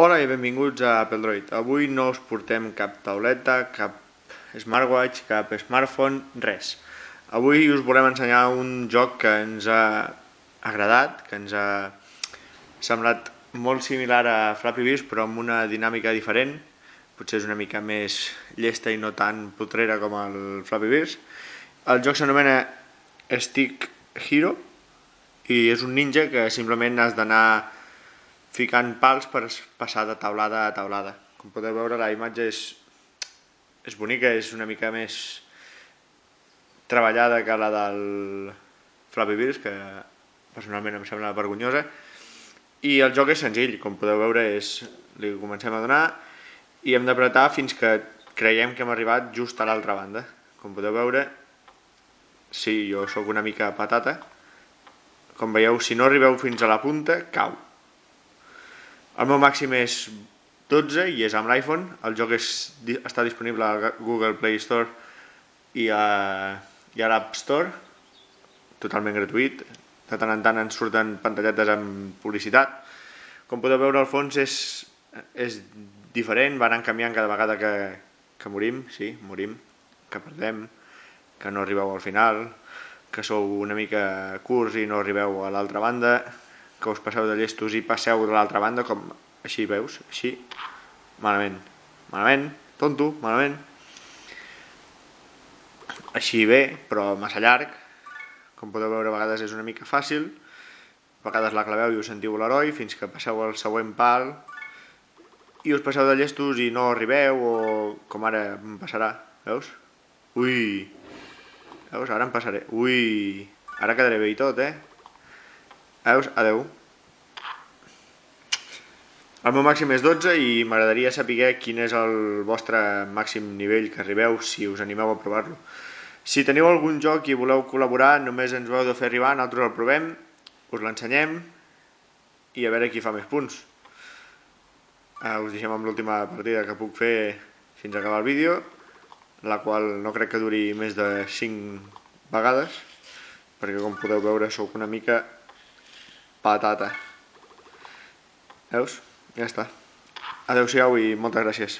Hola i benvinguts a Apple-Droid. Avui no us portem cap tauleta, cap smartwatch, cap smartphone, res. Avui us volem ensenyar un joc que ens ha agradat, que ens ha semblat molt similar a Flappy Birds, però amb una dinàmica diferent. Potser és una mica més llesta i no tan putrera com el Flappy Birds. El joc s'anomena Stick Hero i és un ninja que simplement has d'anar ficant pals per passar de taulada a taulada. Com podeu veure, la imatge és bonica, és una mica més treballada que la del Flappy Birds, que personalment em sembla vergonyosa. I el joc és senzill, com podeu veure, li comencem a donar i hem d'apretar fins que creiem que hem arribat just a l'altra banda. Com podeu veure, sí, jo sóc una mica patata. Com veieu, si no arribeu fins a la punta, cau. El meu màxim és 12 i és amb l'iPhone. El joc està disponible a Google Play Store i a l'App Store, totalment gratuït. De tant en tant ens surten pantalletes amb publicitat. Com podeu veure, el fons és diferent, va anant canviant cada vegada que morim, sí, morim, que perdem, que no arribeu al final, que sou una mica curts i no arribeu a l'altra banda, que us passeu de llestos i passeu de l'altra banda, com així veus, així, malament, tonto, malament. Així bé, però massa llarg. Com podeu veure, a vegades és una mica fàcil, a vegades la claveu i us sentiu l'heroi, fins que passeu al següent pal i us passeu de llestos i no arribeu, o com ara em passarà, veus? Ui, veus, ara em passaré, ui, ara quedaré bé i tot, Veus? Adeu. El meu màxim és 12 i m'agradaria saber quin és el vostre màxim nivell que arribeu, si us animeu a provar-lo. Si teniu algun joc i voleu col·laborar, només ens ho heu de fer arribar, nosaltres el provem, us l'ensenyem i a veure qui fa més punts. Us deixem amb l'última partida que puc fer fins a acabar el vídeo, la qual no crec que duri més de 5 vegades, perquè com podeu veure sóc una mica patata. Veus? Ja està. Adeu-siau i moltes gràcies.